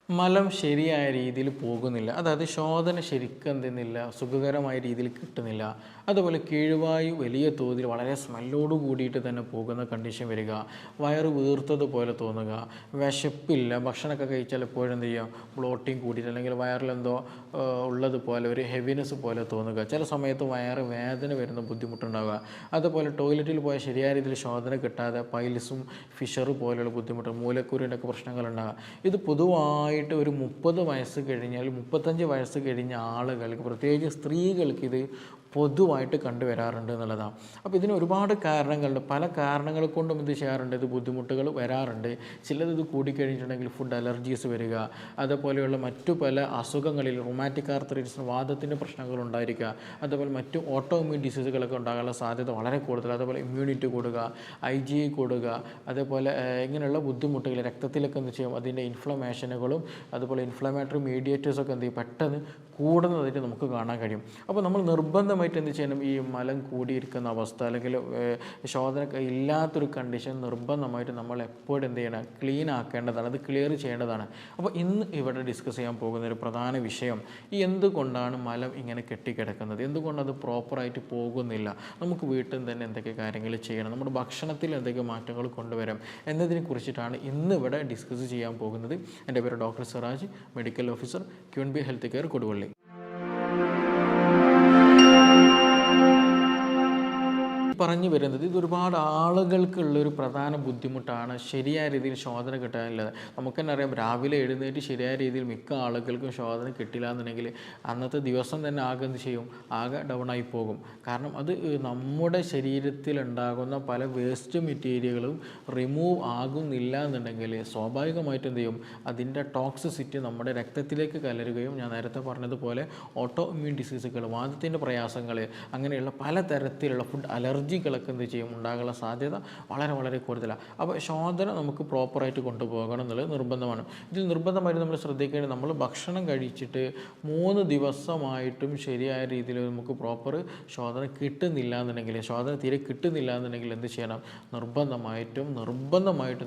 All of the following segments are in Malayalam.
മലം ശരിയായ രീതിയിൽ പോകുന്നില്ല. അതായത് ശോധന ശരിക്കും എന്ത് ചെയ്യുന്നില്ല, സുഖകരമായ രീതിയിൽ കിട്ടുന്നില്ല. അതുപോലെ കീഴ്വായു വലിയ തോതിൽ വളരെ സ്മെല്ലോട് കൂടിയിട്ട് തന്നെ പോകുന്ന കണ്ടീഷൻ വരിക, വയറ് വീർത്തതുപോലെ തോന്നുക, വിശപ്പില്ല, ഭക്ഷണമൊക്കെ കഴിച്ചാൽ എപ്പോഴും എന്ത് ചെയ്യുക, ബ്ലോട്ടിങ് കൂടിയിട്ട് അല്ലെങ്കിൽ വയറിലെന്തോ ഉള്ളതുപോലെ ഒരു ഹെവിനെസ് പോലെ തോന്നുക, ചില സമയത്ത് വയറ് വേദന വരുന്ന ബുദ്ധിമുട്ടുണ്ടാവുക, അതുപോലെ ടോയ്ലറ്റിൽ പോയാൽ ശരിയായ രീതിയിൽ ശോധന കിട്ടാതെ പൈൽസും ഫിഷർ പോലെയുള്ള ബുദ്ധിമുട്ട്, മൂലക്കുരുവിൻ്റെ ഒക്കെ പ്രശ്നങ്ങളുണ്ടാകുക. ഇത് പൊതുവായിട്ട് ഒരു 30 വയസ്സ് കഴിഞ്ഞാൽ 35 വയസ്സ് കഴിഞ്ഞ ആളുകൾക്ക്, പ്രത്യേകിച്ച് സ്ത്രീകൾക്ക് ഇത് പൊതുവായിട്ട് കണ്ടുവരാറുണ്ട് എന്നുള്ളതാണ്. അപ്പോൾ ഇതിന് ഒരുപാട് കാരണങ്ങളുണ്ട്. പല കാരണങ്ങൾ കൊണ്ടും ഇത് ചെയ്യാറുണ്ട്, ഇത് ബുദ്ധിമുട്ടുകൾ വരാറുണ്ട്. ചിലത് ഇത് കൂടിക്കഴിഞ്ഞിട്ടുണ്ടെങ്കിൽ ഫുഡ് അലർജീസ് വരിക, അതുപോലെയുള്ള മറ്റു പല അസുഖങ്ങളിൽ റൊമാറ്റിക് ആർത്തറൈറ്റിസ് വാദത്തിൻ്റെ പ്രശ്നങ്ങൾ ഉണ്ടായിരിക്കുക, അതുപോലെ മറ്റു ഓട്ടോ ഇമ്മ്യൂൺ ഡിസീസുകളൊക്കെ ഉണ്ടാകാനുള്ള സാധ്യത വളരെ കൂടുതൽ, അതുപോലെ ഇമ്മ്യൂണിറ്റി കൂടുക, IgE കൂടുക, അതേപോലെ ഇങ്ങനെയുള്ള ബുദ്ധിമുട്ടുകൾ രക്തത്തിലൊക്കെ എന്ത് ചെയ്യും, അതിൻ്റെ ഇൻഫ്ലമേഷനുകളും അതുപോലെ ഇൻഫ്ലമേറ്ററി മീഡിയേറ്റേഴ്സൊക്കെ എന്ത് ചെയ്യും, പെട്ടെന്ന് കൂടുന്നതായിട്ട് നമുക്ക് കാണാൻ കഴിയും. അപ്പോൾ നമ്മൾ നിർബന്ധമായിട്ട് എന്ത് ചെയ്യണം, ഈ മലം കൂടിയിരിക്കുന്ന അവസ്ഥ അല്ലെങ്കിൽ ശോധന ഇല്ലാത്തൊരു കണ്ടീഷൻ നിർബന്ധമായിട്ട് നമ്മൾ എപ്പോഴും എന്ത് ചെയ്യണം, ക്ലീൻ ആക്കേണ്ടതാണ്, അത് ക്ലിയർ ചെയ്യേണ്ടതാണ്. അപ്പോൾ ഇന്ന് ഇവിടെ ഡിസ്കസ് ചെയ്യാൻ പോകുന്ന ഒരു പ്രധാന വിഷയം, ഈ എന്തുകൊണ്ടാണ് മലം ഇങ്ങനെ കെട്ടിക്കിടക്കുന്നത്, എന്തുകൊണ്ടത് പ്രോപ്പറായിട്ട് പോകുന്നില്ല, നമുക്ക് വീട്ടിൽ തന്നെ എന്തൊക്കെ കാര്യങ്ങൾ ചെയ്യണം, നമ്മുടെ ഭക്ഷണത്തിൽ എന്തൊക്കെ മാറ്റങ്ങൾ കൊണ്ടുവരാം എന്നതിനെ കുറിച്ചിട്ടാണ് ഇന്ന് ഇവിടെ ഡിസ്കസ് ചെയ്യാൻ പോകുന്നത്. എൻ്റെ പേര് doctor Siraj, medical officer, QNB health care, Koduvally. പറഞ്ഞു വരുന്നത് ഇത് ഒരുപാട് ആളുകൾക്കുള്ളൊരു പ്രധാന ബുദ്ധിമുട്ടാണ് ശരിയായ രീതിയിൽ ശോധന കിട്ടാനില്ലാതെ. നമുക്ക് തന്നെ അറിയാം, രാവിലെ എഴുന്നേറ്റ് ശരിയായ രീതിയിൽ മിക്ക ആളുകൾക്കും ശോധന കിട്ടില്ല എന്നുണ്ടെങ്കിൽ അന്നത്തെ ദിവസം തന്നെ ആകെ എന്ത് ചെയ്യും, ആകെ ഡൗൺ ആയി പോകും. കാരണം അത് നമ്മുടെ ശരീരത്തിലുണ്ടാകുന്ന പല വേസ്റ്റ് മെറ്റീരിയലുകളും റിമൂവ് ആകുന്നില്ല എന്നുണ്ടെങ്കിൽ സ്വാഭാവികമായിട്ട് എന്ത് ചെയ്യും, അതിൻ്റെ ടോക്സിസിറ്റി നമ്മുടെ രക്തത്തിലേക്ക് കലരുകയും ഞാൻ നേരത്തെ പറഞ്ഞതുപോലെ ഓട്ടോ ഇമ്മ്യൂൺ ഡിസീസുകൾ, വാദത്തിൻ്റെ പ്രയാസങ്ങൾ, അങ്ങനെയുള്ള പലതരത്തിലുള്ള ഫുഡ് അലർജികളൊക്കെ എന്ത് ചെയ്യും, ഉണ്ടാകാനുള്ള സാധ്യത വളരെ വളരെ കൂടുതലാണ്. അപ്പോൾ ശോധന നമുക്ക് പ്രോപ്പറായിട്ട് കൊണ്ടുപോകണം എന്നുള്ളത് നിർബന്ധമാണ്. ഇതിൽ നിർബന്ധമായിട്ട് നമ്മൾ ശ്രദ്ധിക്കേണ്ടത്, നമ്മൾ ഭക്ഷണം കഴിച്ചിട്ട് 3 ദിവസമായിട്ടും ശരിയായ രീതിയിൽ നമുക്ക് പ്രോപ്പർ ശോധന കിട്ടുന്നില്ല എന്നുണ്ടെങ്കിൽ, ശോധന തീരെ കിട്ടുന്നില്ല എന്നുണ്ടെങ്കിൽ എന്ത് ചെയ്യണം, നിർബന്ധമായിട്ടും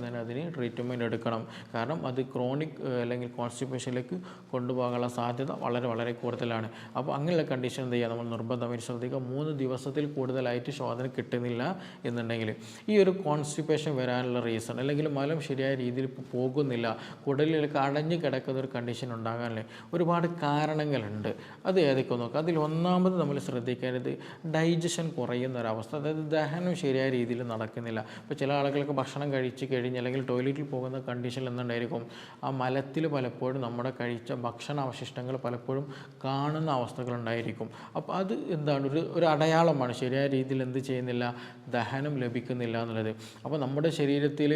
തന്നെ അതിന് ട്രീറ്റ്മെൻറ്റ് എടുക്കണം. കാരണം അത് ക്രോണിക് അല്ലെങ്കിൽ കോൺസ്റ്റിപ്പേഷനിലേക്ക് കൊണ്ടുപോകാനുള്ള സാധ്യത വളരെ വളരെ കൂടുതലാണ്. അപ്പോൾ അങ്ങനെയുള്ള കണ്ടീഷൻ എന്ത് ചെയ്യുക, നമ്മൾ നിർബന്ധമായിട്ട് ശ്രദ്ധിക്കുക. 3 ദിവസത്തിൽ കൂടുതലായിട്ട് ശോധന കിട്ടുന്നില്ല എന്നുണ്ടെങ്കിൽ, ഈ ഒരു കോൺസ്റ്റിപ്പേഷൻ വരാനുള്ള റീസൺ അല്ലെങ്കിൽ മലം ശരിയായ രീതിയിൽ പോകുന്നില്ല, കുടലിലേക്ക് അടഞ്ഞു കിടക്കുന്ന ഒരു കണ്ടീഷൻ ഉണ്ടാകാനല്ലേ ഒരുപാട് കാരണങ്ങളുണ്ട്. അത് ഏതൊക്കെ നോക്കുക. അതിൽ ഒന്നാമത് നമ്മൾ ശ്രദ്ധിക്കേണ്ടത് ഡൈജഷൻ കുറയുന്ന ഒരവസ്ഥ, അതായത് ദഹനം ശരിയായ രീതിയിൽ നടക്കുന്നില്ല. ഇപ്പോൾ ചില ആളുകൾക്ക് ഭക്ഷണം കഴിച്ച് കഴിഞ്ഞ് അല്ലെങ്കിൽ ടോയ്ലറ്റിൽ പോകുന്ന കണ്ടീഷനിൽ എന്തുണ്ടായിരിക്കും, ആ മലത്തിൽ പലപ്പോഴും നമ്മുടെ കഴിച്ച ഭക്ഷണ അവശിഷ്ടങ്ങൾ പലപ്പോഴും കാണുന്ന അവസ്ഥകളുണ്ടായിരിക്കും. അപ്പോൾ അത് എന്താണ്, ഒരു അടയാളമാണ് ശരിയായ രീതിയിൽ എന്ത് ചെയ്യുന്നില്ല, ദഹനം ലഭിക്കുന്നില്ല എന്നുള്ളത്. അപ്പോൾ നമ്മുടെ ശരീരത്തിൽ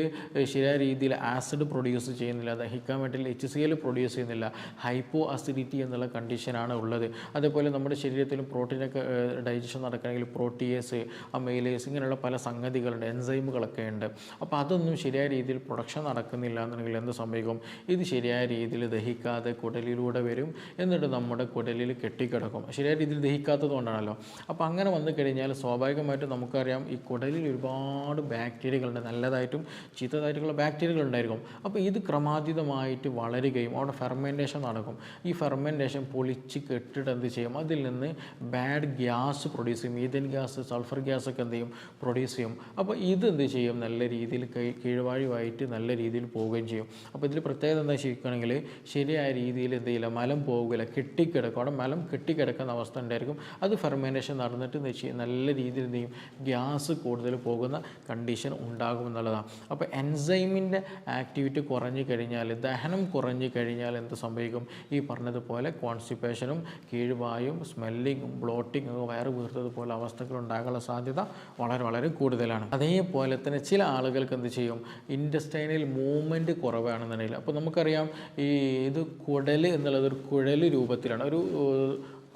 ശരിയായ രീതിയിൽ ആസിഡ് പ്രൊഡ്യൂസ് ചെയ്യുന്നില്ല, ദഹിക്കാൻ വേണ്ടി HCl പ്രൊഡ്യൂസ് ചെയ്യുന്നില്ല, ഹൈപ്പോ അസിഡിറ്റി എന്നുള്ള കണ്ടീഷനാണ് ഉള്ളത്. അതേപോലെ നമ്മുടെ ശരീരത്തിലും പ്രോട്ടീനൊക്കെ ഡൈജഷൻ നടക്കണമെങ്കിൽ പ്രോട്ടിയേസ്, അമൈലേസ്, ഇങ്ങനെയുള്ള പല സംഗതികളുണ്ട്, എൻസൈമുകളൊക്കെ ഉണ്ട്. അപ്പോൾ അതൊന്നും ശരിയായ രീതിയിൽ പ്രൊഡക്ഷൻ നടക്കുന്നില്ല എന്നുണ്ടെങ്കിൽ എന്ത് സംഭവിക്കും, ഇത് ശരിയായ രീതിയിൽ ദഹിക്കാതെ കുടലിലൂടെ വരും, എന്നിട്ട് നമ്മുടെ കുടലിൽ കെട്ടിക്കിടക്കും. ശരിയായ രീതിയിൽ ദഹിക്കാത്തത് കൊണ്ടാണല്ലോ. അപ്പോൾ അങ്ങനെ വന്നു കഴിഞ്ഞാൽ സ്വാഭാവികമായിട്ടും നമുക്കറിയാം, ഈ കുടലിൽ ഒരുപാട് ബാക്ടീരിയകളുണ്ട്, നല്ലതായിട്ടും ചീത്തതായിട്ടുള്ള ബാക്ടീരിയകൾ ഉണ്ടായിരിക്കും. അപ്പോൾ ഇത് ക്രമാതീതമായിട്ട് വളരുകയും അവിടെ ഫെർമെൻറ്റേഷൻ നടക്കും. ഈ ഫെർമെൻറ്റേഷൻ പൊളിച്ച് കെട്ടിട്ട് എന്ത് ചെയ്യും, അതിൽ നിന്ന് ബാഡ് ഗ്യാസ് പ്രൊഡ്യൂസ് ചെയ്യും, മീഥേൻ ഗ്യാസ്, സൾഫർ ഗ്യാസ് ഒക്കെ എന്ത് ചെയ്യും, പ്രൊഡ്യൂസ് ചെയ്യും. അപ്പോൾ ഇത് എന്ത് ചെയ്യും, നല്ല രീതിയിൽ കീഴ്വായുവായിട്ട് നല്ല രീതിയിൽ പോവുകയും ചെയ്യും. അപ്പോൾ ഇതിൽ പ്രത്യേകത എന്താ ചോദിക്കുകയാണെങ്കിൽ, ശരിയായ രീതിയിൽ എന്ത് ചെയ്യില്ല, മലം പോകില്ല, കെട്ടിക്കിടക്കും. അവിടെ മലം കെട്ടിക്കിടക്കുന്ന അവസ്ഥ ഉണ്ടായിരിക്കും. അത് ഫെർമെൻറ്റേഷൻ നടന്നിട്ട് എന്ത് ചെയ്യും, നല്ല രീതിയിൽ എന്ത് ചെയ്യും, ഗ്യാസ് കൂടുതൽ പോകുന്ന കണ്ടീഷൻ ഉണ്ടാകുമെന്നുള്ളതാണ്. അപ്പോൾ എൻസൈമിൻ്റെ ആക്ടിവിറ്റി കുറഞ്ഞു കഴിഞ്ഞാൽ, ദഹനം കുറഞ്ഞു കഴിഞ്ഞാൽ എന്ത് സംഭവിക്കും, ഈ പറഞ്ഞതുപോലെ കോൺസ്റ്റിപ്പേഷനും കീഴ്വായും സ്മെല്ലിങ്ങും ബ്ലോട്ടിങ്ങും വയറ് വീർത്തതുപോലെ അവസ്ഥകൾ ഉണ്ടാകാനുള്ള സാധ്യത വളരെ വളരെ കൂടുതലാണ്. അതേപോലെ തന്നെ ചില ആളുകൾക്ക് എന്ത് ചെയ്യും, ഇൻറ്റസ്റ്റൈനിൽ മൂവ്മെൻറ്റ് കുറവാണെന്നുണ്ടെങ്കിൽ, അപ്പോൾ നമുക്കറിയാം ഈ ഇത് കുടൽ എന്നുള്ളത് ഒരു കുഴൽ രൂപത്തിലാണ്, ഒരു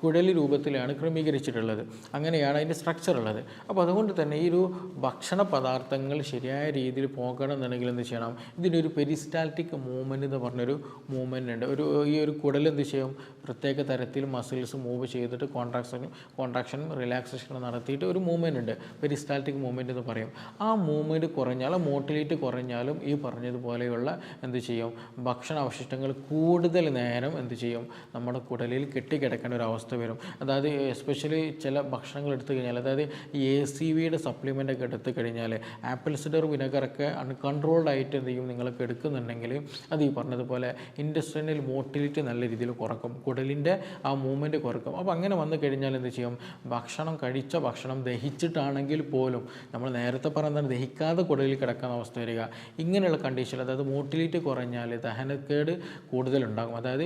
കുഴൽ രൂപത്തിലാണ് ക്രമീകരിച്ചിട്ടുള്ളത്. അങ്ങനെയാണ് അതിൻ്റെ സ്ട്രക്ചർ ഉള്ളത്. അപ്പോൾ അതുകൊണ്ട് തന്നെ ഈ ഒരു ഭക്ഷണ പദാർത്ഥങ്ങൾ ശരിയായ രീതിയിൽ പോകണം എന്നുണ്ടെങ്കിൽ എന്ത് ചെയ്യണം, ഇതിനൊരു പെരിസ്റ്റാൽറ്റിക് മൂവ്മെൻറ്റ് എന്ന് പറഞ്ഞൊരു മൂവ്മെൻ്റ് ഉണ്ട്. ഈ ഒരു കുടൽ എന്ത് ചെയ്യും, പ്രത്യേക തരത്തിൽ മസിൽസ് മൂവ് ചെയ്തിട്ട് കോൺട്രാക്ഷനും റിലാക്സേഷനും നടത്തിയിട്ട് ഒരു മൂവ്മെൻ്റ് ഉണ്ട്, പെരിസ്റ്റാൽറ്റിക് മൂവ്മെൻറ്റ് എന്ന് പറയും. ആ മൂവ്മെൻറ്റ് കുറഞ്ഞാൽ, മോട്ടിലിറ്റി കുറഞ്ഞാലും ഈ പറഞ്ഞതുപോലെയുള്ള എന്ത് ചെയ്യും, ഭക്ഷണ അവശിഷ്ടങ്ങൾ കൂടുതൽ നേരം എന്ത് ചെയ്യും, നമ്മുടെ കുടലിൽ കെട്ടിക്കിടക്കേണ്ട ഒരു അവസ്ഥ വരും. അതായത് എസ്പെഷ്യലി ചില ഭക്ഷണങ്ങൾ എടുത്തു കഴിഞ്ഞാൽ, അതായത് ഈ ACVയുടെ സപ്ലിമെൻ്റ് ഒക്കെ എടുത്തു കഴിഞ്ഞാൽ, ആപ്പിൾ സിഡർ വിനെഗറൊക്കെ അൺകൺട്രോൾഡ് ആയിട്ട് എന്ത് ചെയ്യും നിങ്ങളൊക്കെ എടുക്കുന്നുണ്ടെങ്കിൽ അത് ഈ പറഞ്ഞതുപോലെ ഇൻറ്റസ്റ്റൈനൽ മോട്ടിലിറ്റി നല്ല രീതിയിൽ കുറക്കും, കുടലിൻ്റെ ആ മൂവ്മെൻറ്റ് കുറക്കും. അപ്പോൾ അങ്ങനെ വന്നു കഴിഞ്ഞാൽ എന്ത് ചെയ്യും, കഴിച്ച ഭക്ഷണം ദഹിച്ചിട്ടാണെങ്കിൽ പോലും, നമ്മൾ നേരത്തെ പറഞ്ഞാൽ ദഹിക്കാതെ കുടലിൽ കിടക്കുന്ന അവസ്ഥ വരിക. ഇങ്ങനെയുള്ള കണ്ടീഷൻ, അതായത് മോട്ടിലിറ്റി കുറഞ്ഞാൽ ദഹനക്കേട് കൂടുതലുണ്ടാകും. അതായത്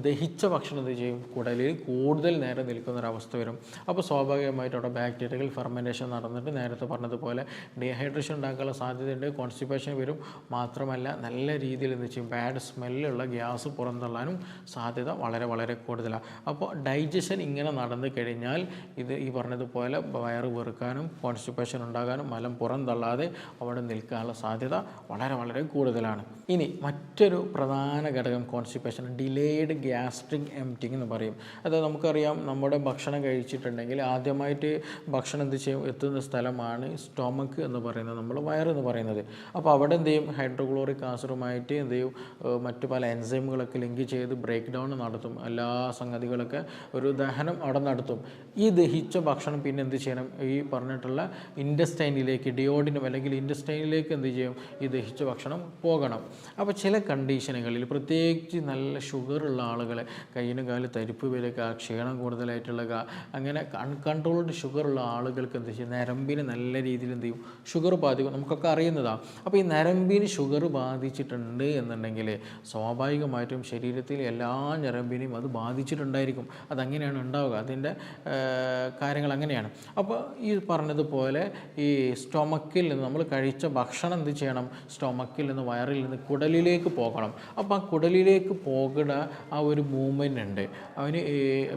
ദഹിച്ച ഭക്ഷണം എന്ത് ചെയ്യും, കുടലിൽ കൂടുതൽ നേരം നിൽക്കുന്നൊരവസ്ഥ വരും. അപ്പോൾ സ്വാഭാവികമായിട്ട് അവിടെ ബാക്ടീരിയകൾ ഫെർമെൻറ്റേഷൻ നടന്നിട്ട് നേരത്തെ പറഞ്ഞതുപോലെ ഡീഹൈഡ്രേഷൻ ഉണ്ടാക്കാനുള്ള സാധ്യതയുണ്ട്, കോൺസ്റ്റിപ്പേഷൻ വരും. മാത്രമല്ല നല്ല രീതിയിൽ എന്ത് ചെയ്യും, ബാഡ് സ്മെല്ലുള്ള ഗ്യാസ് പുറന്തള്ളാനും സാധ്യത വളരെ വളരെ കൂടുതലാണ്. അപ്പോൾ ഡൈജഷൻ ഇങ്ങനെ നടന്നു കഴിഞ്ഞാൽ ഇത് ഈ പറഞ്ഞതുപോലെ വയറ് വെറുക്കാനും കോൺസ്റ്റിപ്പേഷൻ ഉണ്ടാകാനും മലം പുറന്തള്ളാതെ അവിടെ നിൽക്കാനുള്ള സാധ്യത വളരെ വളരെ കൂടുതലാണ്. ഇനി മറ്റൊരു പ്രധാന ഘടകം കോൺസ്റ്റിപ്പേഷൻ, ഡിലേഡ് ഗ്യാസ്ട്രിക് എംപ്റ്റിങ് എന്ന് പറയും. അതായത് നമുക്കറിയാം, നമ്മുടെ ഭക്ഷണം കഴിച്ചിട്ടുണ്ടെങ്കിൽ ആദ്യമായിട്ട് ഭക്ഷണം എന്ത് ചെയ്യും, എത്തുന്ന സ്ഥലമാണ് സ്റ്റൊമക്ക് എന്ന് പറയുന്നത്, നമ്മൾ വയറെന്ന് പറയുന്നത്. അപ്പോൾ അവിടെ എന്ത് ചെയ്യും, ഹൈഡ്രോക്ലോറിക് ആസിഡുമായിട്ട് എന്ത് ചെയ്യും, മറ്റു പല എൻസൈമുകളൊക്കെ ലിങ്ക് ചെയ്ത് ബ്രേക്ക് ഡൗൺ നടത്തും, എല്ലാ സംഗതികളൊക്കെ ഒരു ദഹനം അവിടെ നടത്തും. ഈ ദഹിച്ച ഭക്ഷണം പിന്നെ എന്ത് ചെയ്യണം, ഈ പറഞ്ഞിട്ടുള്ള ഇൻറ്റസ്റ്റൈനിലേക്ക്, ഡിയോഡിനും അല്ലെങ്കിൽ ഇൻറ്റസ്റ്റൈനിലേക്ക് എന്ത് ചെയ്യും, ഈ ദഹിച്ച ഭക്ഷണം പോകണം. അപ്പോൾ ചില കണ്ടീഷനുകളിൽ, പ്രത്യേകിച്ച് നല്ല ഷുഗറുള്ള ആളുകൾ, കയ്യിനും കാലിൽ തരിപ്പ് വരിക, ക്ഷീണം കൂടുതലായിട്ടുള്ള, അങ്ങനെ അൺകൺട്രോൾഡ് ഷുഗറുള്ള ആളുകൾക്ക് എന്ത് ചെയ്യും, നരമ്പിന് നല്ല രീതിയിൽ എന്ത് ചെയ്യും, ഷുഗർ ബാധിക്കും. നമുക്കൊക്കെ അറിയുന്നതാണ്. അപ്പോൾ ഈ നരമ്പിന് ഷുഗർ ബാധിച്ചിട്ടുണ്ട് എന്നുണ്ടെങ്കിൽ സ്വാഭാവികമായിട്ടും ശരീരത്തിൽ എല്ലാ ഞരമ്പിനെയും അത് ബാധിച്ചിട്ടുണ്ടായിരിക്കും. അതങ്ങനെയാണ് ഉണ്ടാവുക, അതിൻ്റെ കാര്യങ്ങൾ അങ്ങനെയാണ്. അപ്പോൾ ഈ പറഞ്ഞതുപോലെ ഈ സ്റ്റൊമക്കിൽ നിന്ന് നമ്മൾ കഴിച്ച ഭക്ഷണം എന്ത് ചെയ്യണം, സ്റ്റൊമക്കിൽ നിന്ന്, വയറിൽ നിന്ന് കുടലിലേക്ക് പോകണം. അപ്പോൾ ആ കുടലിലേക്ക് പോകുന്ന ആ ഒരു മൂവ്മെൻ്റ് ഉണ്ട്, അവന്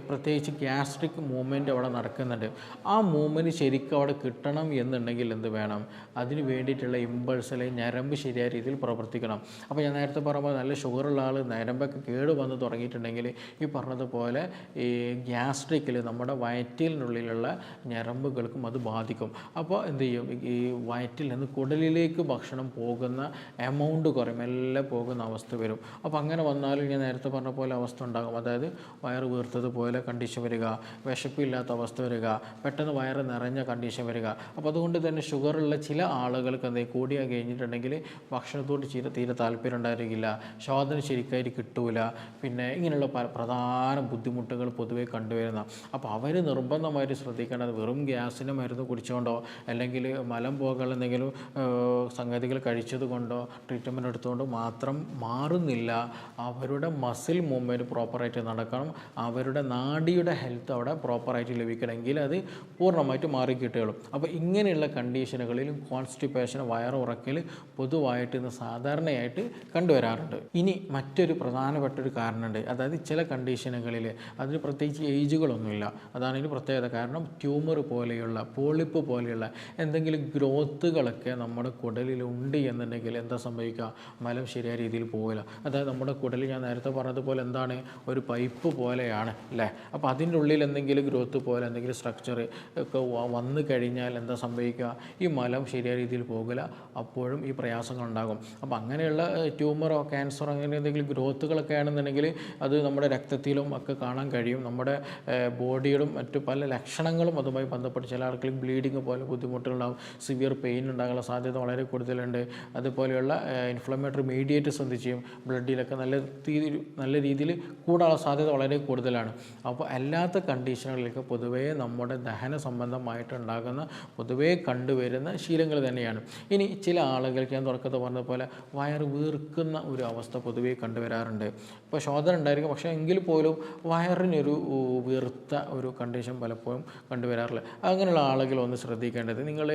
പ്രത്യേകിച്ച് ഗ്യാസ്ട്രിക് മൂവ്മെൻറ്റ് അവിടെ നടക്കുന്നുണ്ട്. ആ മൂവ്മെൻറ്റ് ശരിക്കും അവിടെ കിട്ടണം എന്നുണ്ടെങ്കിൽ എന്ത് വേണം, അതിന് വേണ്ടിയിട്ടുള്ള ഇമ്പൾസ് അല്ലെങ്കിൽ ഞരമ്പ് ശരിയായ രീതിയിൽ പ്രവർത്തിക്കണം. അപ്പോൾ ഞാൻ നേരത്തെ പറയുമ്പോൾ നല്ല ഷുഗറുള്ള ആൾ നരമ്പൊക്കെ കേട് വന്ന് തുടങ്ങിയിട്ടുണ്ടെങ്കിൽ ഈ പറഞ്ഞതുപോലെ ഈ ഗ്യാസ്ട്രിക്കിൽ നമ്മുടെ വയറ്റിനുള്ളിലുള്ള ഞരമ്പുകൾക്കും അത് ബാധിക്കും. അപ്പോൾ എന്ത് ചെയ്യും, ഈ വയറ്റിൽ നിന്ന് കുടലിലേക്ക് ഭക്ഷണം പോകുന്ന എമൗണ്ട് കുറയും, എല്ലാം പോകുന്ന അവസ്ഥ വരും. അപ്പോൾ അങ്ങനെ വന്നാലും ഞാൻ നേരത്തെ പറഞ്ഞ പോലെ അവസ്ഥ ഉണ്ടാകും. അതായത് വയറ് വീർത്തതുപോലെ കണ്ടീഷൻ വരിക, വിശപ്പില്ലാത്ത അവസ്ഥ വരിക, പെട്ടെന്ന് വയറ് നിറഞ്ഞ കണ്ടീഷൻ വരിക. അപ്പോൾ അതുകൊണ്ട് തന്നെ ഷുഗറുള്ള ചില ആളുകൾക്ക് എന്തെങ്കിലും കൂടിയാൽ കഴിഞ്ഞിട്ടുണ്ടെങ്കിൽ ഭക്ഷണത്തോട് തീരെ താല്പര്യം ഉണ്ടായിരിക്കില്ല, ശോധന ശരിക്കായിട്ട് കിട്ടൂല, പിന്നെ ഇങ്ങനെയുള്ള പ്രധാന ബുദ്ധിമുട്ടുകൾ പൊതുവെ കണ്ടുവരുന്ന. അപ്പോൾ അവർ നിർബന്ധമായിട്ട് ശ്രദ്ധിക്കേണ്ടത് വെറും ഗ്യാസിന് മരുന്ന് കുടിച്ചുകൊണ്ടോ അല്ലെങ്കിൽ മലം പോകാനുള്ള എന്തെങ്കിലും സംഗതികൾ കഴിച്ചത് കൊണ്ടോ ട്രീറ്റ്മെൻറ്റ് എടുത്തുകൊണ്ടോ മാത്രം മാറുന്നില്ല. അവരുടെ മസിൽ മൂവ്മെൻറ്റ് പ്രോപ്പറായിട്ട് നടക്കണം, അവരുടെ നാഡിയുടെ ഹെൽത്ത് അവിടെ പ്രോപ്പറായിട്ട് ലഭിക്കണമെങ്കിൽ അത് പൂർണ്ണമായിട്ട് മാറിക്കിട്ടുകയുള്ളൂ. അപ്പോൾ ഇങ്ങനെയുള്ള കണ്ടീഷനുകളിലും കോൺസ്റ്റിപ്പേഷൻ, വയറുറക്കൽ പൊതുവായിട്ട് ഇന്ന് സാധാരണയായിട്ട് കണ്ടുവരാറുണ്ട്. ഇനി മറ്റൊരു പ്രധാനപ്പെട്ട ഒരു കാരണമുണ്ട്, അതായത് ചില കണ്ടീഷനുകളിൽ അതിന് പ്രത്യേകിച്ച് ഏജുകളൊന്നുമില്ല, അതാണ് ഇതിന് പ്രത്യേകത. കാരണം ട്യൂമർ പോലെയുള്ള, പോളിപ്പ് പോലെയുള്ള എന്തെങ്കിലും ഗ്രോത്തുകളൊക്കെ നമ്മുടെ കുടലിലുണ്ട് എന്നുണ്ടെങ്കിൽ എന്താ സംഭവിക്കുക, മലം ശരിയായ രീതിയിൽ പോകില്ല. അതായത് നമ്മുടെ കുടലിൽ ഞാൻ നേരത്തെ പറഞ്ഞതുപോലെ എന്താണ്, ഒരു പൈപ്പ് പോലെയാണ് അല്ലേ. അപ്പോൾ അതിൻ്റെ ഉള്ളിൽ എന്തെങ്കിലും ഗ്രോത്ത് പോലെ എന്തെങ്കിലും സ്ട്രക്ചർ ഒക്കെ വന്നു കഴിഞ്ഞാൽ എന്താ സംഭവിക്കുക, ഈ മലം ശരിയായ രീതിയിൽ പോകില്ല, അപ്പോഴും ഈ പ്രയാസങ്ങളുണ്ടാകും. അപ്പോൾ അങ്ങനെയുള്ള ട്യൂമറോ ക്യാൻസറോ അങ്ങനെ എന്തെങ്കിലും ഗ്രോത്തുകളൊക്കെ ആണെന്നുണ്ടെങ്കിൽ അത് നമ്മുടെ രക്തത്തിലും ഒക്കെ കാണാൻ കഴിയും, നമ്മുടെ ബോഡിയിലും മറ്റു പല ലക്ഷണങ്ങളും അതുമായി ബന്ധപ്പെട്ട് ചില ആൾക്കാർക്ക് ബ്ലീഡിങ് പോലെ ബുദ്ധിമുട്ടുകളുണ്ടാകും, സിവിയർ പെയിൻ ഉണ്ടാകാനുള്ള സാധ്യത വളരെ കൂടുതലുണ്ട്. അതുപോലെയുള്ള ഇൻഫ്ലമേറ്ററി മീഡിയേറ്റേഴ്സ് എന്ത് ചെയ്യും, ബ്ലഡിലൊക്കെ നല്ല രീതിയിൽ കൂടാനുള്ള സാധ്യത വളരെ കൂടുതലാണ്. അപ്പോൾ അല്ലാത്ത കണ്ടീഷനുകളിലേക്ക് പൊതുവേ നമ്മുടെ ദഹന സംബന്ധമായിട്ടുണ്ടാകുന്ന പൊതുവേ കണ്ടുവരുന്ന ശീലങ്ങൾ തന്നെയാണ്. ഇനി ചില ആളുകൾക്ക് ഞാൻ തുടക്കത്തിൽ പറഞ്ഞതുപോലെ വയറ് വീർക്കുന്ന ഒരു അവസ്ഥ പൊതുവേ കണ്ടുവരാറുണ്ട്. ഇപ്പോൾ ശോധന ഉണ്ടായിരിക്കും, പക്ഷേ എങ്കിൽ പോലും വയറിനൊരു വീർത്ത ഒരു കണ്ടീഷൻ പലപ്പോഴും കണ്ടുവരാറില്ല. അങ്ങനെയുള്ള ആളുകൾ ഒന്ന് ശ്രദ്ധിക്കേണ്ടത്, നിങ്ങൾ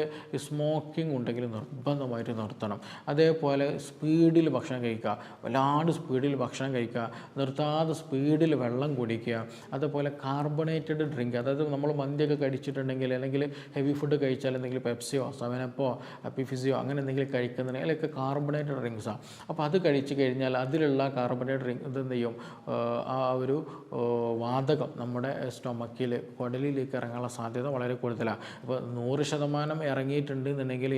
സ്മോക്കിംഗ് ഉണ്ടെങ്കിൽ നിർബന്ധമായിട്ട് നിർത്തണം. അതേപോലെ സ്പീഡിൽ ഭക്ഷണം കഴിക്കുക, വല്ലാണ്ട് സ്പീഡിൽ ഭക്ഷണം കഴിക്കുക, നിർത്താതെ സ്പീഡിൽ വെള്ളം കുടിക്കുക, അതുപോലെ കാർബണേറ്റഡ് ഡ്രിങ്ക്, അതായത് നമ്മൾ മന്തിയൊക്കെ കഴിച്ചിട്ടുണ്ടെങ്കിൽ അല്ലെങ്കിൽ ഹെവി ഫുഡ് കഴിച്ചാൽ എന്തെങ്കിലും പെപ്സിയോ സെവനപ്പോ ഹാപ്പി ഫിസിയോ അങ്ങനെ എന്തെങ്കിലും കഴിക്കുന്നുണ്ടെങ്കിൽ അതിലൊക്കെ കാർബണേറ്റഡ് ഡ്രിങ്ക്സാണ്. അപ്പോൾ അത് കഴിച്ച് കഴിഞ്ഞാൽ അതിലുള്ള കാർബണേറ്റഡ് ഡ്രിങ്ക് ഇതെന്ത് ചെയ്യും, ആ ഒരു വാതകം നമ്മുടെ സ്റ്റൊമക്കിൽ കുടലിലേക്ക് ഇറങ്ങാനുള്ള സാധ്യത വളരെ കൂടുതലാണ്. ഇപ്പോൾ 100% ഇറങ്ങിയിട്ടുണ്ട് എന്നുണ്ടെങ്കിൽ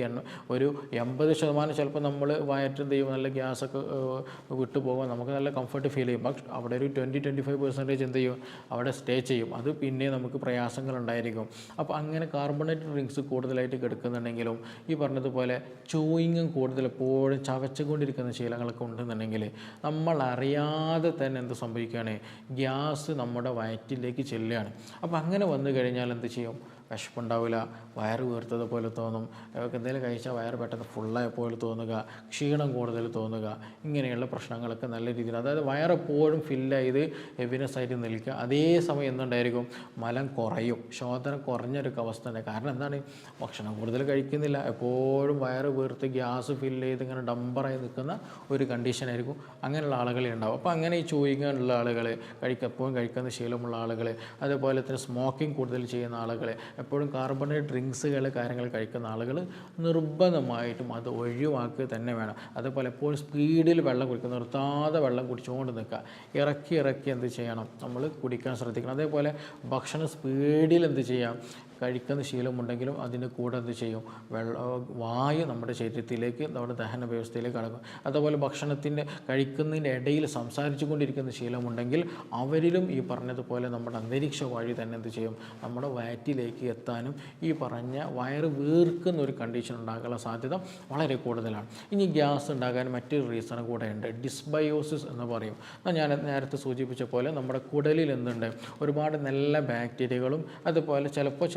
ഒരു 80% ചിലപ്പോൾ നമ്മൾ വയറ്റെന്ത് ചെയ്യും, നല്ല ഗ്യാസൊക്കെ വിട്ടു പോകുമ്പോൾ നമുക്ക് നല്ല കംഫർട്ട് ഫീൽ ചെയ്യും. പക്ഷെ അവിടെ ഒരു 20-25% എന്ത് ചെയ്യും, അവിടെ സ്റ്റേ ചെയ്യും. അത് പിന്നെ നമുക്ക് പ്രയാസങ്ങളുണ്ടായിരിക്കും. അപ്പോൾ അങ്ങനെ കാർബണേറ്റഡ് ഡ്രിങ്ക്സ് കൂടുതലായിട്ട് എടുക്കുന്നുണ്ടെങ്കിലും ഈ പറഞ്ഞതുപോലെ ചൂയിങ്ങും കൂടുതൽ എപ്പോഴും ചവച്ചുകൊണ്ടിരിക്കുന്ന ശീലങ്ങളൊക്കെ ഉണ്ടെന്നുണ്ടെങ്കിൽ നമ്മൾ അറിയാതെ തന്നെ എന്ത് സംഭവിക്കുകയാണ്, ഗ്യാസ് നമ്മുടെ വയറ്റിലേക്ക് ചെല്ലുകയാണ്. അപ്പോൾ അങ്ങനെ വന്നു കഴിഞ്ഞാൽ എന്ത് ചെയ്യും, വിശപ്പുണ്ടാവില്ല, വയറ് വീർത്തത് പോലെ തോന്നും, എന്തെങ്കിലും കഴിച്ചാൽ വയറ് പെട്ടെന്ന് ഫുള്ളായ പോലെ തോന്നുക, ക്ഷീണം കൂടുതൽ തോന്നുക, ഇങ്ങനെയുള്ള പ്രശ്നങ്ങളൊക്കെ നല്ല രീതിയിൽ, അതായത് വയറെപ്പോഴും ഫില്ലായത് ഹെവിനെസ് ആയിട്ട് നിൽക്കുക. അതേ സമയം എന്തുണ്ടായിരിക്കും, മലം കുറയും, ശോധന കുറഞ്ഞൊരു അവസ്ഥ ഉണ്ട്. കാരണം എന്താണ്, ഭക്ഷണം കൂടുതൽ കഴിക്കുന്നില്ല, എപ്പോഴും വയറ് വീർത്ത് ഗ്യാസ് ഫില്ല് ചെയ്ത് ഇങ്ങനെ ഡംബറായി നിൽക്കുന്ന ഒരു കണ്ടീഷനായിരിക്കും അങ്ങനെയുള്ള ആളുകളെ ഉണ്ടാവും. അപ്പോൾ അങ്ങനെ ഈ ചൂയിങ്ങുള്ള ആളുകൾ, എപ്പോഴും കഴിക്കുന്ന ശീലമുള്ള ആളുകൾ, അതുപോലെ തന്നെ സ്മോക്കിംഗ് കൂടുതൽ ചെയ്യുന്ന ആളുകൾ, എപ്പോഴും കാർബണേറ്റ് ഡ്രിങ്ക്സുകൾ കാര്യങ്ങൾ കഴിക്കുന്ന ആളുകൾ നിർബന്ധമായിട്ടും അത് ഒഴിവാക്കുക തന്നെ വേണം. അതുപോലെ എപ്പോഴും സ്പീഡിൽ വെള്ളം കുടിക്കുക, നിർത്താതെ വെള്ളം കുടിച്ചുകൊണ്ട് നിൽക്കുക, ഇറക്കി എന്ത് ചെയ്യണം, നമ്മൾ കുടിക്കാൻ ശ്രദ്ധിക്കണം. അതേപോലെ ഭക്ഷണം സ്പീഡിൽ എന്ത് ചെയ്യാം, കഴിക്കുന്ന ശീലമുണ്ടെങ്കിലും അതിന് കൂടെ എന്ത് ചെയ്യും, വായു നമ്മുടെ ശരീരത്തിലേക്ക്, നമ്മുടെ ദഹന വ്യവസ്ഥയിലേക്ക് കടക്കും. അതുപോലെ ഭക്ഷണത്തിൻ്റെ കഴിക്കുന്നതിൻ്റെ ഇടയിൽ സംസാരിച്ചു കൊണ്ടിരിക്കുന്ന ശീലമുണ്ടെങ്കിൽ അവരിലും ഈ പറഞ്ഞതുപോലെ നമ്മുടെ അന്തരീക്ഷ വായു തന്നെ എന്ത് ചെയ്യും, നമ്മുടെ വയറ്റിലേക്ക് എത്താനും ഈ പറഞ്ഞ വയറ് വീർക്കുന്ന ഒരു കണ്ടീഷൻ ഉണ്ടാകാനുള്ള സാധ്യത വളരെ കൂടുതലാണ്. ഇനി ഗ്യാസ് ഉണ്ടാകാൻ മറ്റൊരു റീസൺ കൂടെ ഉണ്ട്, ഡിസ്ബയോസിസ് എന്ന് പറയും. ഞാൻ നേരത്തെ സൂചിപ്പിച്ച പോലെ നമ്മുടെ കുടലിൽ എന്തുണ്ട്, ഒരുപാട് നല്ല ബാക്ടീരിയകളും അതുപോലെ ചിലപ്പോൾ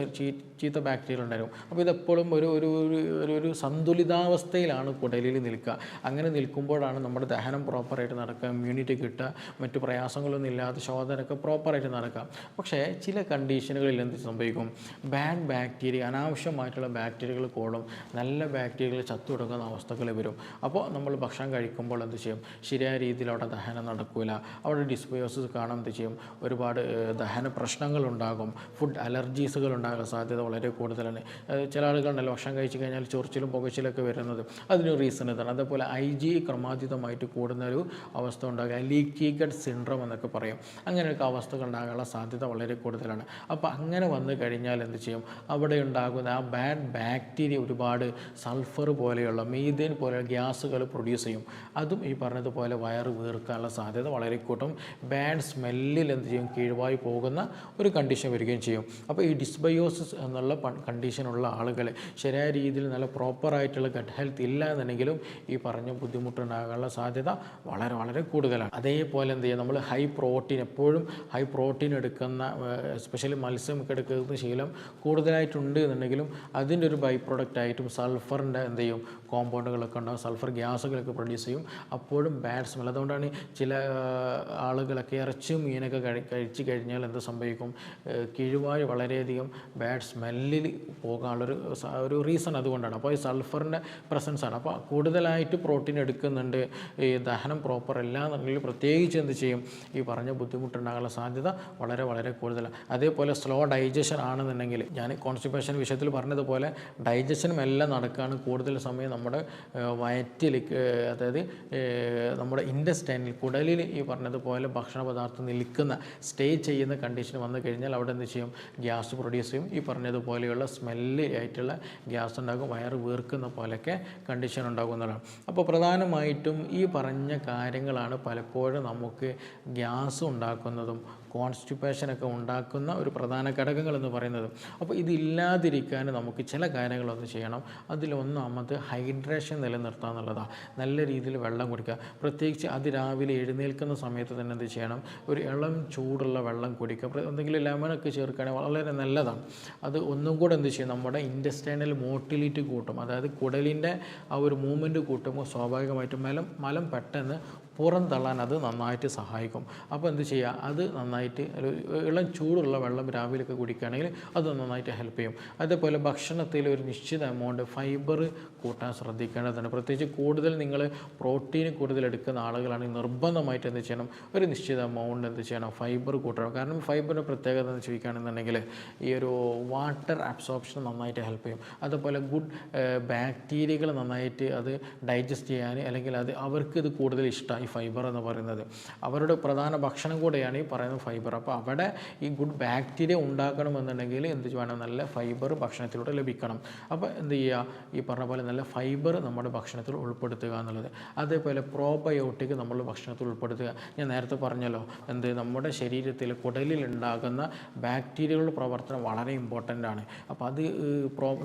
ചീത്ത ബാക്ടീരിയ ഉണ്ടായിരുന്നു. അപ്പോൾ ഇതെപ്പോഴും ഒരു സന്തുലിതാവസ്ഥയിലാണ് കുടലിൽ നിൽക്കുക. അങ്ങനെ നിൽക്കുമ്പോഴാണ് നമ്മുടെ ദഹനം പ്രോപ്പറായിട്ട് നടക്കുക, ഇമ്മ്യൂണിറ്റി കിട്ടുക, മറ്റു പ്രയാസങ്ങളൊന്നും ഇല്ലാതെ ശോധനയൊക്കെ പ്രോപ്പറായിട്ട് നടക്കുക. പക്ഷേ ചില കണ്ടീഷനുകളിൽ എന്ത് സംഭവിക്കും, ബാഡ് ബാക്ടീരിയ, അനാവശ്യമായിട്ടുള്ള ബാക്ടീരിയകൾ കൂടും, നല്ല ബാക്ടീരിയകൾ ചത്തുടങ്ങുന്ന അവസ്ഥകൾ വരും. അപ്പോൾ നമ്മൾ ഭക്ഷണം കഴിക്കുമ്പോൾ എന്ത് ചെയ്യും, ശരിയായ രീതിയിൽ അവിടെ ദഹനം നടക്കില്ല, അവിടെ ഡിസ്ബയോസിസ് കാണാൻ എന്ത് ചെയ്യും, ഒരുപാട് ദഹന പ്രശ്നങ്ങളുണ്ടാകും, ഫുഡ് അലർജീസുകൾ ഉണ്ടാകാൻ സാധ്യത വളരെ കൂടുതലാണ്. ചില ആളുകളുണ്ടല്ലോ ഭക്ഷണം കഴിച്ച് കഴിഞ്ഞാൽ ചൊറിച്ചിലും പുകച്ചിലൊക്കെ വരുന്നത്, അതിനൊരു റീസൺ ഇതാണ്. അതേപോലെ IgE ക്രമാതീതമായിട്ട് കൂടുന്നൊരു അവസ്ഥ ഉണ്ടാകുക, ലീക്കി ഗട്ട് സിൻഡ്രോം എന്നൊക്കെ പറയും. അങ്ങനെയൊക്കെ അവസ്ഥകൾ ഉണ്ടാകാനുള്ള സാധ്യത വളരെ കൂടുതലാണ്. അപ്പോൾ അങ്ങനെ വന്നു കഴിഞ്ഞാൽ എന്ത് ചെയ്യും, അവിടെ ഉണ്ടാകുന്ന ആ ബാഡ് ബാക്ടീരിയ ഒരുപാട് സൾഫർ പോലെയുള്ള മീഥേൻ പോലെയുള്ള ഗ്യാസുകൾ പ്രൊഡ്യൂസ് ചെയ്യും. അതും ഈ പറഞ്ഞതുപോലെ വയറ് വീർക്കാനുള്ള സാധ്യത വളരെ കൂട്ടും. ബാഡ് സ്മെല്ലിൽ എന്ത് ചെയ്യും, കീഴ്വായി പോകുന്ന ഒരു കണ്ടീഷൻ വരികയും ചെയ്യും. അപ്പോൾ ഈ ഡിസ്ബയോസിസ് എന്നുള്ള കണ്ടീഷനുള്ള ആളുകൾ ശരിയായ രീതിയിൽ നല്ല പ്രോപ്പറായിട്ടുള്ള ഗട്ട് ഹെൽത്ത് ഇല്ല എന്നുണ്ടെങ്കിലും ഈ പറഞ്ഞ ബുദ്ധിമുട്ടുണ്ടാകാനുള്ള സാധ്യത വളരെ വളരെ കൂടുതലാണ്. അതേപോലെ എന്ത് ചെയ്യുക, നമ്മൾ ഹൈ പ്രോട്ടീൻ, എപ്പോഴും ഹൈ പ്രോട്ടീൻ എടുക്കുന്ന, എസ്പെഷ്യലി മത്സ്യമൊക്കെ എടുക്കുന്ന ശീലം കൂടുതലായിട്ടുണ്ട് എന്നുണ്ടെങ്കിലും അതിൻ്റെ ഒരു ബൈ പ്രൊഡക്റ്റായിട്ടും സൾഫറിൻ്റെ എന്ത് ചെയ്യും, കോമ്പൗണ്ടുകളൊക്കെ ഉണ്ടാകും, സൾഫർ ഗ്യാസുകളൊക്കെ പ്രൊഡ്യൂസ് ചെയ്യും. അപ്പോഴും ബാഡ് സ്മെൽ. അതുകൊണ്ടാണ് ചില ആളുകളൊക്കെ ഇറച്ചിയും മീനൊക്കെ കഴിച്ച് കഴിഞ്ഞാൽ എന്ത് സംഭവിക്കും, കിഴുവായി വളരെയധികം ബാഡ് സ്മെല്ലിൽ പോകാനുള്ളൊരു റീസൺ അതുകൊണ്ടാണ്. അപ്പോൾ ഈ സൾഫറിൻ്റെ പ്രസൻസ് ആണ്. അപ്പോൾ കൂടുതലായിട്ട് പ്രോട്ടീൻ എടുക്കുന്നുണ്ട്, ഈ ദഹനം പ്രോപ്പർ അല്ല എന്നുണ്ടെങ്കിൽ പ്രത്യേകിച്ച് എന്ത് ചെയ്യും, ഈ പറഞ്ഞ ബുദ്ധിമുട്ടുണ്ടാകാനുള്ള സാധ്യത വളരെ വളരെ കൂടുതലാണ്. അതേപോലെ സ്ലോ ഡൈജഷൻ ആണെന്നുണ്ടെങ്കിൽ, ഞാൻ കോൺസ്റ്റിപ്പേഷൻ വിഷയത്തിൽ പറഞ്ഞതുപോലെ ഡൈജഷനും എല്ലാം നടക്കുകയാണ്, കൂടുതൽ സമയം നമ്മുടെ വയറ്റിലേക്ക്, അതായത് നമ്മുടെ ഇൻറ്റസ്റ്റൈനിൽ, കുടലിൽ ഈ പറഞ്ഞതുപോലെ ഭക്ഷണ പദാർത്ഥം നിൽക്കുന്ന, സ്റ്റേ ചെയ്യുന്ന കണ്ടീഷൻ വന്നു കഴിഞ്ഞാൽ അവിടെ എന്ത് ചെയ്യും, ഗ്യാസ് പ്രൊഡ്യൂസ് ചെയ്യും. ഈ പറഞ്ഞതുപോലെയുള്ള സ്മെല്ല് ആയിട്ടുള്ള ഗ്യാസ് ഉണ്ടാകും, വയറ് വീർക്കുന്ന പോലെയൊക്കെ കണ്ടീഷൻ ഉണ്ടാകുന്നതാണ്. അപ്പോൾ പ്രധാനമായിട്ടും ഈ പറഞ്ഞ കാര്യങ്ങളാണ് പലപ്പോഴും നമുക്ക് ഗ്യാസ് ഉണ്ടാക്കുന്നതും കോൺസ്റ്റിപ്പേഷനൊക്കെ ഉണ്ടാക്കുന്ന ഒരു പ്രധാന ഘടകങ്ങൾ എന്ന് പറയുന്നത്. അപ്പോൾ ഇതില്ലാതിരിക്കാൻ നമുക്ക് ചില കാര്യങ്ങളൊന്ന് ചെയ്യണം. അതിലൊന്നാമത് ഹൈഡ്രേഷൻ നിലനിർത്തുക എന്നുള്ളതാണ്. നല്ല രീതിയിൽ വെള്ളം കുടിക്കുക, പ്രത്യേകിച്ച് അതിരാവിലെ എഴുന്നേൽക്കുന്ന സമയത്ത് തന്നെ എന്ത് ചെയ്യണം, ഒരു ഇളം ചൂടുള്ള വെള്ളം കുടിക്കുക, എന്തെങ്കിലും ലെമണൊക്കെ ചേർക്കുകയാണെങ്കിൽ വളരെ നല്ലതാണ്. അത് ഒന്നും കൂടെ എന്ത് ചെയ്യും, നമ്മുടെ ഇൻറ്റസ്റ്റൈനൽ മോട്ടിലിറ്റി കൂട്ടും. അതായത് കുടലിൻ്റെ ആ ഒരു മൂവ്മെൻറ്റ് കൂട്ടുമ്പോൾ സ്വാഭാവികമായിട്ടും മലം പെട്ടെന്ന് പുറന്തള്ളാൻ അത് നന്നായിട്ട് സഹായിക്കും. അപ്പോൾ എന്ത് ചെയ്യുക, അത് നന്നായിട്ട് ഒരു ഇളം ചൂടുള്ള വെള്ളം രാവിലെയൊക്കെ കുടിക്കുകയാണെങ്കിൽ അത് നന്നായിട്ട് ഹെൽപ്പ് ചെയ്യും. അതേപോലെ ഭക്ഷണത്തിൽ ഒരു നിശ്ചിത എമൗണ്ട് ഫൈബർ കൂട്ടാൻ ശ്രദ്ധിക്കേണ്ടതുണ്ട്. പ്രത്യേകിച്ച് കൂടുതൽ നിങ്ങൾ പ്രോട്ടീൻ കൂടുതൽ എടുക്കുന്ന ആളുകളാണെങ്കിൽ നിർബന്ധമായിട്ട് എന്ത് ചെയ്യണം, ഒരു നിശ്ചിത എമൗണ്ട് എന്ത് ചെയ്യണം, ഫൈബർ കൂട്ടണം. കാരണം ഫൈബറിൻ്റെ പ്രത്യേകത എന്ന് ചോദിക്കുകയാണെന്നുണ്ടെങ്കിൽ ഈ ഒരു വാട്ടർ അബ്സോർപ്ഷൻ നന്നായിട്ട് ഹെൽപ്പ് ചെയ്യും. അതുപോലെ ഗുഡ് ബാക്ടീരിയകൾ നന്നായിട്ട് അത് ഡൈജസ്റ്റ് ചെയ്യാൻ, അല്ലെങ്കിൽ അത് അവർക്ക് ഇത് കൂടുതൽ ഇഷ്ടമായി ഫൈബർ എന്ന് പറയുന്നത്. അവരുടെ പ്രധാന ഭക്ഷണം കൂടെയാണ് ഈ പറയുന്ന ഫൈബർ. അപ്പോൾ അവിടെ ഈ ഗുഡ് ബാക്ടീരിയ ഉണ്ടാക്കണമെന്നുണ്ടെങ്കിൽ എന്ത് വേണം, നല്ല ഫൈബർ ഭക്ഷണത്തിലൂടെ ലഭിക്കണം. അപ്പോൾ എന്ത് ചെയ്യുക, ഈ പറഞ്ഞ പോലെ നല്ല ഫൈബർ നമ്മുടെ ഭക്ഷണത്തിൽ ഉൾപ്പെടുത്തുക എന്നുള്ളത്. അതേപോലെ പ്രോബയോട്ടിക് നമ്മൾ ഭക്ഷണത്തിൽ ഉൾപ്പെടുത്തുക. ഞാൻ നേരത്തെ പറഞ്ഞല്ലോ, നമ്മുടെ ശരീരത്തിൽ കുടലിൽ ഉണ്ടാകുന്ന ബാക്ടീരിയകളുടെ പ്രവർത്തനം വളരെ ഇമ്പോർട്ടൻ്റ് ആണ്. അപ്പോൾ അത്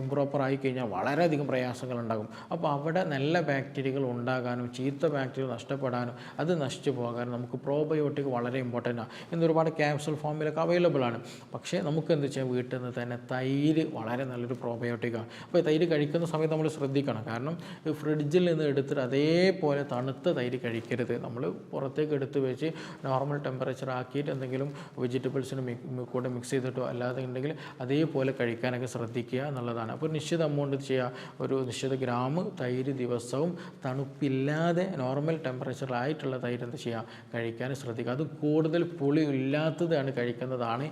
ഇംപ്രോപ്പറായി കഴിഞ്ഞാൽ വളരെയധികം പ്രയാസങ്ങളുണ്ടാകും. അപ്പോൾ അവിടെ നല്ല ബാക്ടീരിയകൾ ഉണ്ടാകാനും ചീത്ത ബാക്ടീരിയ നഷ്ടപ്പെടാനും അത് നശിച്ചു പോകാനും നമുക്ക് പ്രോബയോട്ടിക് വളരെ ഇമ്പോർട്ടൻ്റ് ആണ്. ഇന്ന് ഒരുപാട് ക്യാപ്സൂൾ ഫോമിലൊക്കെ അവൈലബിൾ ആണ്. പക്ഷേ നമുക്ക് എന്ത് ചെയ്യാം, വീട്ടിൽ നിന്ന് തന്നെ തൈര് വളരെ നല്ലൊരു പ്രോബയോട്ടിക്കാണ്. അപ്പോൾ തൈര് കഴിക്കുന്ന സമയത്ത് നമ്മൾ ശ്രദ്ധിക്കണം. കാരണം ഫ്രിഡ്ജിൽ നിന്ന് എടുത്തിട്ട് അതേപോലെ തണുത്ത തൈര് കഴിക്കരുത്. നമ്മൾ പുറത്തേക്ക് എടുത്ത് വെച്ച് നോർമൽ ടെമ്പറേച്ചർ ആക്കിയിട്ട് എന്തെങ്കിലും വെജിറ്റബിൾസിന് കൂടെ മിക്സ് ചെയ്തിട്ടോ അല്ലാതെ ഉണ്ടെങ്കിൽ അതേപോലെ കഴിക്കാനൊക്കെ ശ്രദ്ധിക്കുക എന്നുള്ളതാണ്. അപ്പോൾ ഒരു നിശ്ചിത എമൗണ്ട് ചെയ്യുക, ഒരു നിശ്ചിത ഗ്രാം തൈര് ദിവസവും തണുപ്പില്ലാതെ നോർമൽ ടെമ്പറേച്ചറിലായിട്ടുള്ള തൈര് എന്ത് ചെയ്യുക, കഴിക്കാൻ ശ്രദ്ധിക്കുക. അത് കൂടുതൽ പുളി ഇല്ലാത്തതാണ് കഴിക്കുന്നതാണ്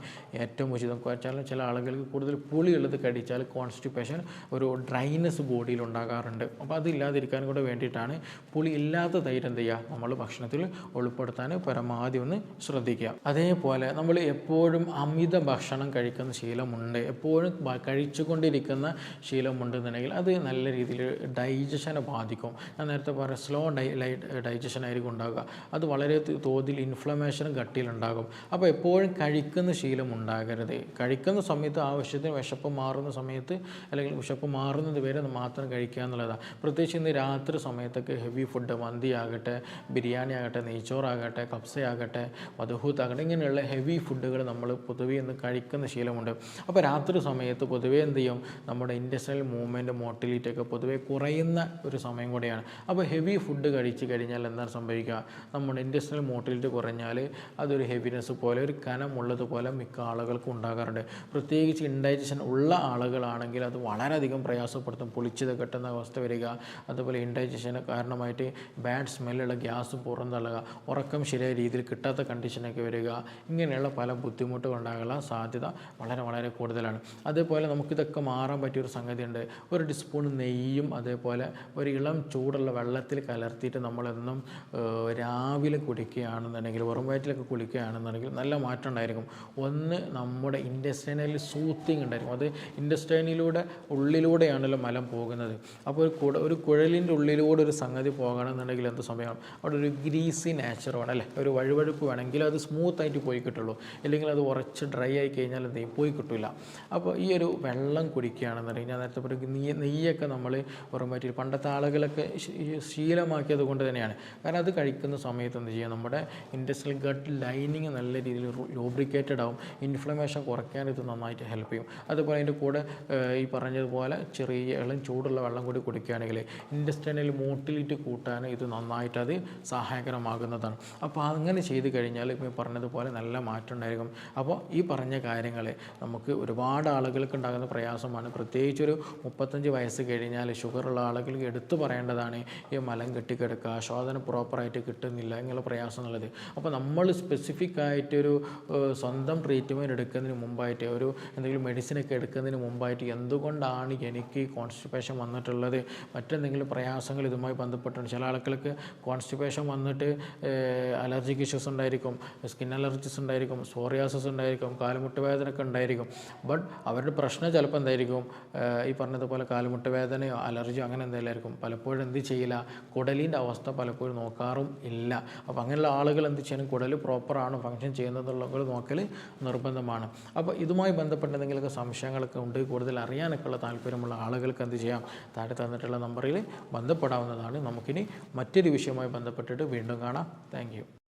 ഏറ്റവും ഉചിതം. ചില ആളുകൾക്ക് കൂടുതൽ പുളിയുള്ളത് കഴിച്ചാൽ കോൺസ്റ്റിപ്പേഷൻ, ഒരു ഡ്രൈനെസ് ബോഡിയിൽ ഉണ്ടാകാറുണ്ട്. അപ്പോൾ അതില്ലാതിരിക്കാൻ കൂടെ വേണ്ടിയിട്ടാണ് പുളി ഇല്ലാത്ത തൈര് എന്ത് ചെയ്യുക, നമ്മൾ ഭക്ഷണത്തിൽ ഉൾപ്പെടുത്താൻ പരമാവധി ഒന്ന് ശ്രദ്ധിക്കുക. അതേപോലെ നമ്മൾ എപ്പോഴും അമിത ഭക്ഷണം കഴിക്കുന്ന ശീലമുണ്ട്, എപ്പോഴും കഴിച്ചുകൊണ്ടിരിക്കുന്ന ശീലമുണ്ടെന്നുണ്ടെങ്കിൽ അത് നല്ല രീതിയിൽ ഡൈജഷനെ ബാധിക്കും. ഞാൻ നേരത്തെ പറഞ്ഞ സ്ലോ ഡൈജഷൻ ആയിരിക്കും ഉണ്ടാകുക. അത് വളരെ തോതിൽ ഇൻഫ്ലമേഷനും ഗട്ടിയിലുണ്ടാകും. അപ്പോൾ എപ്പോഴും കഴിക്കുന്ന ശീലം ഉണ്ടാകരുത്. കഴിക്കുന്ന സമയത്ത് ആവശ്യത്തിന് വിശപ്പ് മാറുന്ന സമയത്ത്, അല്ലെങ്കിൽ വിശപ്പ് മാറുന്നത് വരെ മാത്രം കഴിക്കുക എന്നുള്ളതാണ്. പ്രത്യേകിച്ച് ഇന്ന് രാത്രി സമയത്തൊക്കെ ഹെവി ഫുഡ്, മന്തി ആകട്ടെ, ബിരിയാണി ആകട്ടെ, നെയ്ച്ചോറാകട്ടെ, കബ്സയാകട്ടെ, മധുഹൂത്താകട്ടെ, ഇങ്ങനെയുള്ള ഹെവി ഫുഡുകൾ നമ്മൾ പൊതുവേ ഇന്ന് കഴിക്കുന്ന ശീലമുണ്ട്. അപ്പോൾ രാത്രി സമയത്ത് പൊതുവേ എന്ത് ചെയ്യും, നമ്മുടെ ഇൻറ്റസ്റ്റൈനൽ മൂവ്മെൻറ്റ് മോട്ടിലിറ്റി ഒക്കെ പൊതുവേ കുറയുന്ന ഒരു സമയം കൂടെയാണ്. അപ്പോൾ ഹെവി ഫുഡ് കഴിച്ച് കഴിഞ്ഞാൽ എന്താണ് സംഭവിക്കുക, നമ്മുടെ ഇൻറ്റസ്റ്റൈനൽ മോട്ടിലിറ്റി കുറഞ്ഞാൽ അതൊരു ഹെവിനെസ് പോലെ, ഒരു കനമുള്ളതുപോലെ മിക്ക ആളുകൾക്കും ഉണ്ടാകാറുണ്ട്. പ്രത്യേകിച്ച് ഇൻഡൈജഷൻ ഉള്ള ആളുകളാണെങ്കിൽ അത് വളരെയധികം പ്രയാസപ്പെടുത്തും. പൊളിച്ചത് കെട്ടുന്ന അവസ്ഥ വരിക, അതുപോലെ ഇൻഡൈജഷന് കാരണമായിട്ട് ബാഡ് സ്മെല്ലുള്ള ഗ്യാസ് പുറന്തള്ളുക, ഉറക്കം ശരിയായ രീതിയിൽ കിട്ടാത്ത കണ്ടീഷനൊക്കെ വരിക, ഇങ്ങനെയുള്ള പല ബുദ്ധിമുട്ടുകൾ ഉണ്ടാകാനുള്ള സാധ്യത വളരെ വളരെ കൂടുതലാണ്. അതേപോലെ നമുക്കിതൊക്കെ മാറാൻ പറ്റിയൊരു സംഗതിയുണ്ട്. ഒരു ടീസ്പൂൺ നെയ്യും അതേപോലെ ഒരു ഇളം ചൂടുള്ള വെള്ളത്തിൽ കലർത്തിയിട്ട് നമ്മളെന്നും രാവിലെ കുടിക്കുകയാണെന്നുണ്ടെങ്കിൽ, വെറും വയറ്റിലൊക്കെ കുളിക്കുകയാണെന്നുണ്ടെങ്കിൽ നല്ല മാറ്റം ഉണ്ടായിരിക്കും. ഒന്ന്, നമ്മുടെ ഇൻറ്റസ്റ്റൈനൽ സൂത്തിങ് ഉണ്ടായിരിക്കും. അത് ഇൻറ്റസ്റ്റൈനിലൂടെ ഉള്ളിലൂടെയാണല്ലോ മലം പോകുന്നത്. അപ്പോൾ ഒരു കുഴലിൻ്റെ ഉള്ളിലൂടെ ഒരു സംഗതി പോകണമെന്നുണ്ടെങ്കിൽ എന്ത് സമയമാണ്, അവിടെ ഒരു ഗ്രീസി നേച്ചർ വേണം, അല്ലേ, ഒരു വഴുവഴുപ്പ് വേണമെങ്കിൽ അത് സ്മൂത്തായിട്ട് പോയി കിട്ടുള്ളൂ. ഇല്ലെങ്കിൽ അത് ഉറച്ച് ഡ്രൈ ആയി കഴിഞ്ഞാൽ എന്ത് ചെയ്യും, പോയി കിട്ടില്ല. അപ്പോൾ ഈ ഒരു വെള്ളം കുടിക്കുകയാണെന്നുണ്ടെങ്കിൽ, ഞാൻ നേരത്തെ പറഞ്ഞ നെയ്യൊക്കെ നമ്മൾ വെറും വയറ്റിൽ പണ്ടത്തെ ആളുകളൊക്കെ ശീലമാക്കിയത് കൊണ്ട് തന്നെയാണ്. കാരണം അത് കഴിക്കുന്ന സമയത്ത് എന്ത് ചെയ്യുക, നമ്മുടെ ഇൻറ്റസ്റ്റൈനൽ ഗട്ട് ലൈനിങ് നല്ല രീതിയിൽ ലൂബ്രിക്കേറ്റഡ് ആവും. ഇൻഫ്ലമേഷൻ കുറയ്ക്കാൻ ഇത് നന്നായിട്ട് ഹെൽപ്പ് ചെയ്യും. അതുപോലെ അതിൻ്റെ കൂടെ ഈ പറഞ്ഞതുപോലെ ചെറിയ ഇളം ചൂടുള്ള വെള്ളം കൂടി കുടിക്കുകയാണെങ്കിൽ ഇൻറ്റസ്റ്റൈനൽ മോട്ടിലിറ്റി കൂട്ടാൻ ഇത് നന്നായിട്ട് അത് സഹായകരമാകുന്നതാണ്. അപ്പോൾ അങ്ങനെ ചെയ്ത് കഴിഞ്ഞാൽ ഇപ്പോൾ പറഞ്ഞതുപോലെ നല്ല മാറ്റം ഉണ്ടായിരിക്കും. അപ്പോൾ ഈ പറഞ്ഞ കാര്യങ്ങൾ നമുക്ക് ഒരുപാട് ആളുകൾക്ക് ഉണ്ടാകുന്ന പ്രയാസമാണ്. പ്രത്യേകിച്ചൊരു 35 വയസ്സ് കഴിഞ്ഞാൽ ഷുഗറുള്ള ആളുകൾക്ക് എടുത്തു പറയേണ്ടതാണ് ഈ മലം കെട്ടിക്കിടക്കുക, ശോധന പ്രോപ്പറായിട്ട് കിട്ടുന്നില്ല എന്നുള്ള പ്രയാസം എന്നുള്ളത്. അപ്പോൾ നമ്മൾ സ്പെസിഫിക് ആയിട്ടൊരു സ്വന്തം ട്രീറ്റ്മെൻറ്റ് എടുക്കുന്നതിന് മുമ്പായിട്ട്, ഒരു എന്തെങ്കിലും മെഡിസിനൊക്കെ എടുക്കുന്നതിന് മുമ്പായിട്ട് എന്തുകൊണ്ടാണ് എനിക്ക് കോൺസ്റ്റിപ്പേഷൻ വന്നിട്ടുള്ളത്, മറ്റെന്തെങ്കിലും പ്രയാസങ്ങൾ ഇതുമായി ബന്ധപ്പെട്ടുണ്ട്. ചില ആളുകൾക്ക് കോൺസ്റ്റിപ്പേഷൻ വന്നിട്ട് അലർജിക് ഇഷ്യൂസ് ഉണ്ടായിരിക്കും, സ്കിൻ അലർജീസ് ഉണ്ടായിരിക്കും, സോറിയാസിസ് ഉണ്ടായിരിക്കും, കാലുമുട്ട് വേദനയൊക്കെ ഉണ്ടായിരിക്കും. ബട്ട് അവരുടെ പ്രശ്നം ചിലപ്പോൾ എന്തായിരിക്കും, ഈ പറഞ്ഞതുപോലെ കാലുമുട്ട് വേദനയോ അലർജിയോ അങ്ങനെ എന്തെങ്കിലും ആയിരിക്കും. പലപ്പോഴും എന്ത് ചെയ്യില്ല, കുടലിൻ്റെ അവസ്ഥ പലപ്പോഴും നോക്കാറും ഇല്ല. അപ്പോൾ അങ്ങനെയുള്ള ആളുകൾ എന്ത് ചെയ്യണം, കുടൽ പ്രോപ്പറാണ് ഫങ്ഷൻ ചെയ്യുന്നതുള്ള നോക്കൽ നിർബന്ധമാണ്. അപ്പോൾ ഇതുമായി ബന്ധപ്പെട്ട എന്തെങ്കിലുമൊക്കെ സംശയങ്ങളൊക്കെ ഉണ്ട്, കൂടുതൽ അറിയാനൊക്കെ ഉള്ള താല്പര്യമുള്ള ആളുകൾക്ക് എന്ത് ചെയ്യാം, താഴെ തന്നിട്ടുള്ള നമ്പറിൽ ബന്ധപ്പെടാവുന്നതാണ്. നമുക്കിനി മറ്റൊരു വിഷയവുമായി ബന്ധപ്പെട്ടിട്ട് വീണ്ടും കാണാം. Thank you.